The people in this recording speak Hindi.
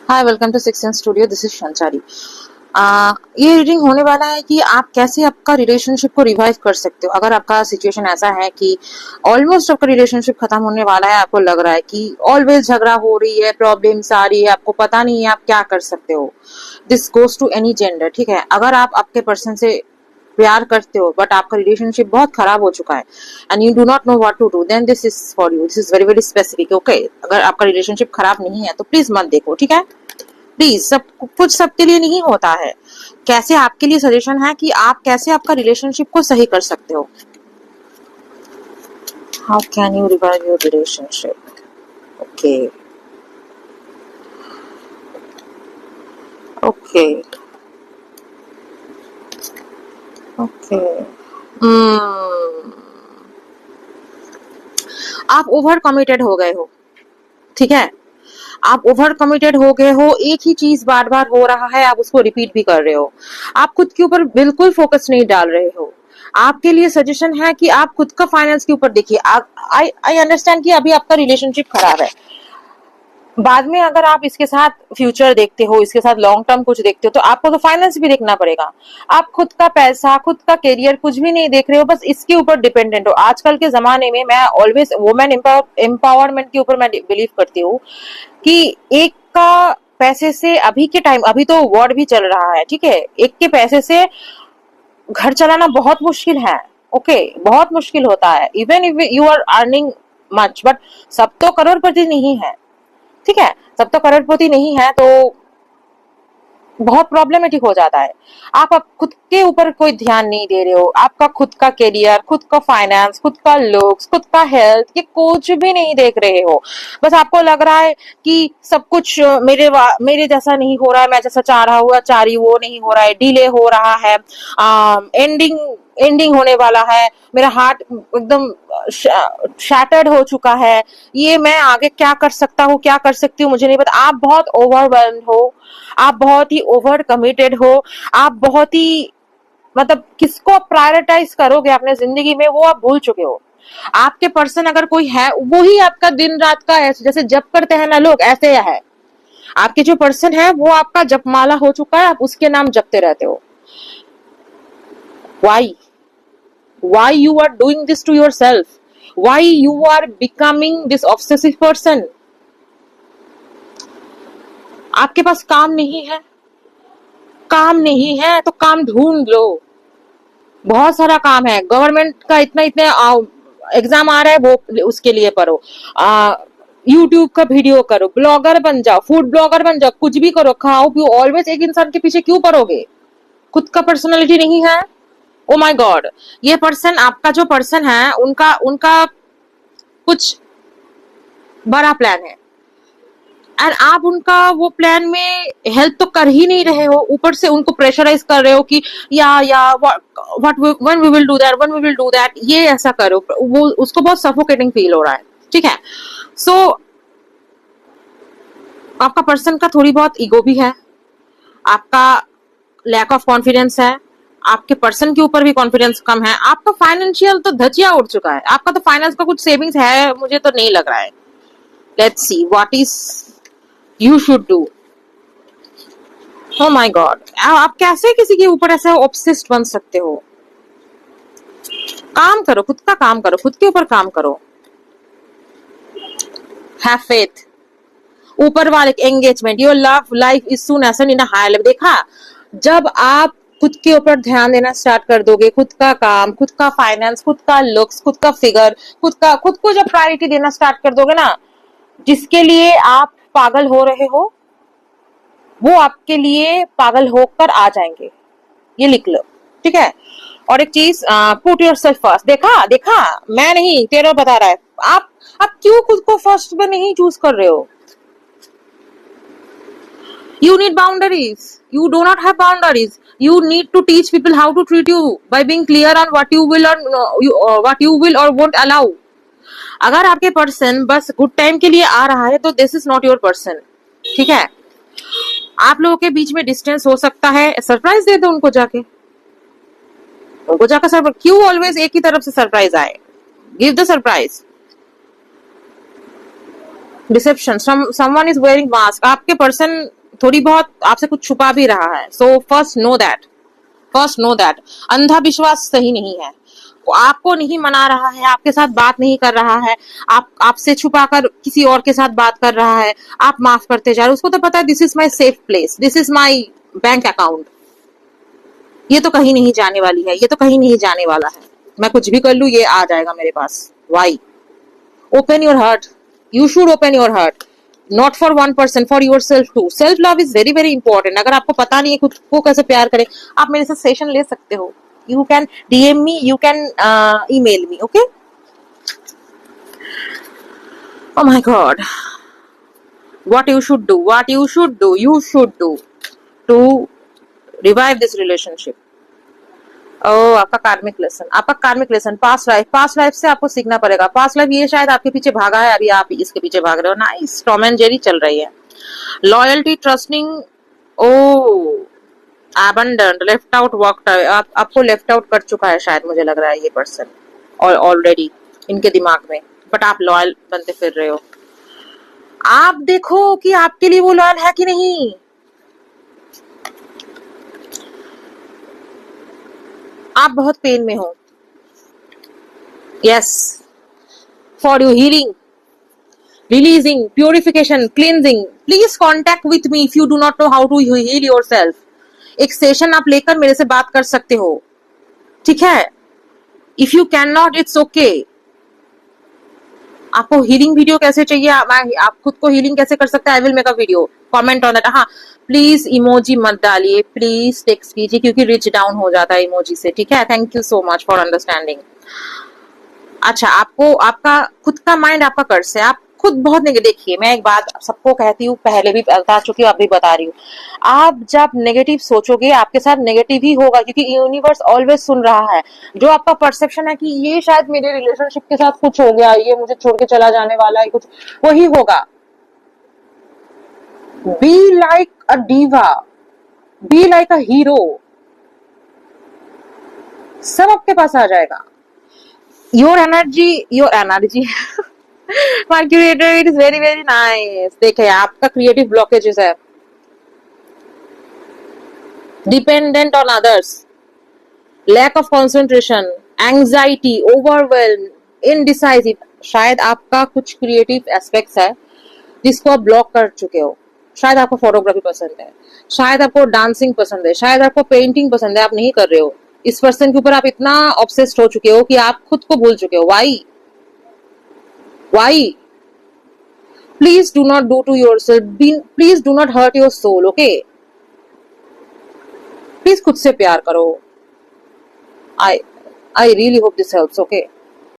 Hi, welcome to six studio. This is शंचारी। ये रीडिंग होने वाला है कि आप कैसे आपका रिलेशनशिप को रिवाइव कर सकते हो। अगर आपका सिचुएशन ऐसा है कि ऑलमोस्ट आपका रिलेशनशिप खत्म होने वाला है, आपको लग रहा है कि ऑलवेज झगड़ा हो रही है, प्रॉब्लम्स आ रही है, आपको पता नहीं है आप क्या कर सकते हो। This goes to any gender, ठीक है। अगर आप आपके पर्सन से प्यार करते हो बट आपका रिलेशनशिप बहुत खराब हो चुका है and you do not know what to do, then this is for you. This is very very specific, okay. अगर आपका रिलेशनशिप खराब नहीं है तो प्लीज मत देखो, ठीक है। प्लीज, सब कुछ सबके लिए नहीं होता है। कैसे आपके लिए सजेशन है कि आप कैसे आपका रिलेशनशिप को सही कर सकते हो। How can you revive your relationship? Okay okay okay. आप ओवर कमिटेड हो गए हो, ठीक है। आप ओवर कमिटेड हो गए हो, एक ही चीज बार बार हो रहा है, आप उसको रिपीट भी कर रहे हो। आप खुद के ऊपर बिल्कुल फोकस नहीं डाल रहे हो। आपके लिए सजेशन है कि आप खुद का फाइनेंस के ऊपर देखिए। आई अंडरस्टैंड कि अभी आपका रिलेशनशिप खराब है। बाद में अगर आप इसके साथ फ्यूचर देखते हो, इसके साथ लॉन्ग टर्म कुछ देखते हो, तो आपको तो फाइनेंस भी देखना पड़ेगा। आप खुद का पैसा, खुद का करियर कुछ भी नहीं देख रहे हो, बस इसके ऊपर डिपेंडेंट हो। आजकल के जमाने में मैं ऑलवेज वुमेन एम्पावरमेंट के ऊपर मैं बिलीव करती हूँ कि एक का पैसे से, अभी के टाइम, अभी तो वॉर भी चल रहा है, ठीक है। एक के पैसे से घर चलाना बहुत मुश्किल है, ओके। बहुत मुश्किल होता है, even if you are earning much, but सब तो करोड़पति नहीं है, ठीक है। सब तो करोड़पति नहीं है, तो बहुत प्रॉब्लमेटिक हो जाता है। आप खुद के ऊपर कोई ध्यान नहीं दे रहे हो। आपका खुद का करियर, खुद का फाइनेंस, खुद का लुक्स, खुद का हेल्थ, ये कुछ भी नहीं देख रहे हो। बस आपको लग रहा है कि सब कुछ मेरे जैसा नहीं हो रहा है, मैं जैसा चाह रहा हूँ चाह रही वो नहीं हो रहा है, डिले हो रहा है, एंडिंग होने वाला है, मेरा हार्ट एकदम शैटर्ड हो चुका है, ये मैं आगे क्या कर सकता हूँ, क्या कर सकती हूँ, मुझे नहीं पता। आप बहुत ओवरवेल्म्ड हो, आप बहुत ही ओवर कमिटेड हो, आप बहुत ही, मतलब किसको प्रायोरिटाइज करोगे अपने जिंदगी में वो आप भूल चुके हो। आपके पर्सन अगर कोई है, वो ही आपका दिन रात का ऐसे जैसे जप करते हैं ना लोग, ऐसे है। आपके जो पर्सन है वो आपका जपमाला हो चुका है, आप उसके नाम जपते रहते हो। Why you are doing this to yourself? Why you are becoming this obsessive person? आपके पास काम नहीं है, काम नहीं है तो काम ढूंढ लो। बहुत सारा काम है, गवर्नमेंट का इतने एग्जाम आ रहा है, वो उसके लिए पढ़ो। यूट्यूब का वीडियो करो, ब्लॉगर बन जाओ, फूड ब्लॉगर बन जाओ, कुछ भी करो, खाओ पियो। ऑलवेज एक इंसान के पीछे क्यों पढ़ोगे? खुद का पर्सनालिटी नहीं है? ओ माय गॉड, ये पर्सन, आपका जो पर्सन है, उनका उनका कुछ बड़ा प्लान है एंड आप उनका वो प्लान में हेल्प तो कर ही नहीं रहे हो, ऊपर से उनको प्रेशराइज कर रहे हो कि या what when we will do that, when we will do that, ये ऐसा करो। वो उसको बहुत सफोकेटिंग फील हो रहा है, ठीक है। सो आपका पर्सन का थोड़ी बहुत ईगो भी है, आपका लैक ऑफ कॉन्फिडेंस है, आपके पर्सन के ऊपर भी कॉन्फिडेंस कम है, आपका फाइनेंशियल तो धजिया उड़ चुका है। आपका तो फाइनेंस का कुछ सेविंग्स है, मुझे तो नहीं लग रहा है। Let's see what is you should do. Oh my God, आप कैसे किसी के ऊपर ऐसे ऑब्सेस्ड बन सकते हो? काम करो, खुद का काम करो, खुद के ऊपर काम करो। हैव फेथ, ऊपर वाले engagement, your love life is soon essence in a high level. देखा, जब आप खुद के ऊपर ध्यान देना स्टार्ट कर दोगे, खुद का काम, खुद का फाइनेंस, खुद का लुक्स, खुद का फिगर, खुद को जब प्रायोरिटी देना स्टार्ट कर दोगे ना, जिसके लिए आप पागल हो रहे हो वो आपके लिए पागल होकर आ जाएंगे। ये लिख लो, ठीक है। और एक चीज, पुट योर सेल्फ फर्स्ट। देखा देखा, मैं नहीं, तेरा बता रहा है। आप क्यों खुद को फर्स्ट में नहीं चूज कर रहे हो? You need boundaries. You do not have boundaries. You need to teach people how to treat you by being clear on what you will what you will or won't allow. अगर आपके पर्सन बस गुड टाइम के लिए आ रहा है तो this is not your person, ठीक है। आप लोगों के बीच में डिस्टेंस हो सकता है, सरप्राइज दे दो उनको जाके, सरप्राइज। क्यों ऑलवेज एक ही तरफ से सरप्राइज आए? Give the surprise. Deception, someone is wearing mask. आपके पर्सन थोड़ी बहुत आपसे कुछ छुपा भी रहा है। सो फर्स्ट नो दैट अंधा विश्वास सही नहीं है। वो आपको नहीं मना रहा है, आपके साथ बात नहीं कर रहा है, आपसे छुपाकर किसी और के साथ बात कर रहा है, आप माफ करते जा रहे हो। उसको तो पता है this is my safe place, this is my bank account, ये तो कहीं नहीं जाने वाली है, ये तो कहीं नहीं जाने वाला है, मैं कुछ भी कर लूं ये आ जाएगा मेरे पास। Why? Open your heart, you should open your heart, not for one person, for yourself too. Self love is very very important. अगर आपको पता नहीं है खुद को कैसे प्यार करें, आप मेरे से सेशन ले सकते हो। You can DM me, you can email me, okay? Oh my God, what you should do to revive this relationship. आपका कार्मिक लेसन, पास्ट लाइफ से आपको सीखना पड़ेगा। पास्ट लाइफ ये शायद आपके पीछे भागा है, अभी आप इसके पीछे भाग रहे हो। नाइस, टॉम एंड जेरी चल रही है। Loyalty, trusting, abandoned, left out, walked, आपको लेफ्ट आउट कर चुका है शायद, मुझे लग रहा है ये पर्सन और ऑलरेडी इनके दिमाग में, बट आप लॉयल बनते फिर रहे हो। आप देखो कि आपके लिए वो लॉयल है कि नहीं। आप बहुत पेन में हो। Yes, for you healing, releasing, purification, cleansing, please contact with me if you do not know how to heal yourself. एक सेशन आप लेकर मेरे से बात कर सकते हो, ठीक है? If you can not, it's okay. आपको हीलिंग वीडियो कैसे चाहिए, आप खुद को हीलिंग कैसे कर सकते हैं, I will make a video, comment on that. हाँ, प्लीज इमोजी मत डालिए, प्लीज टेक्स्ट कीजिए, क्योंकि रिच डाउन हो जाता है इमोजी से, ठीक है? Thank you so much for understanding. अच्छा, आपको आपका खुद का माइंड आपका कर्स है, आप खुद बहुत नेगेटिव। देखिए, मैं एक बात सबको कहती हूँ, पहले भी बता चुकी हूँ, अब भी बता रही हूँ। आप जब नेगेटिव सोचोगे आपके साथ नेगेटिव ही होगा, क्योंकि यूनिवर्स ऑलवेज सुन रहा है। जो आपका परसेप्शन है कि ये शायद मेरे रिलेशनशिप के साथ कुछ हो गया, ये मुझे छोड़ के चला जाने वाला है, कुछ वही होगा। Be like a diva, be like a hero, सब आपके पास आ जाएगा। Your energy Mercurator, it is very very nice. देखिए, आपका क्रिएटिव ब्लॉकेजेस है, dependent on others, lack of concentration, anxiety, overwhelm, indecisive. शायद आपका कुछ क्रिएटिव एस्पेक्ट्स है जिसको आप ब्लॉक कर चुके हो। शायद आपको फोटोग्राफी पसंद है, शायद आपको डांसिंग पसंद है, शायद आपको पेंटिंग पसंद है, आप नहीं कर रहे हो। इस पर्सन के ऊपर आप इतना ऑब्सेस्ड हो चुके हो कि आप खुद को भूल चुके हो। Why? Please do not do to yourself. Please do not hurt your soul. Okay? Please खुद से प्यार करो. I really hope this helps. Okay?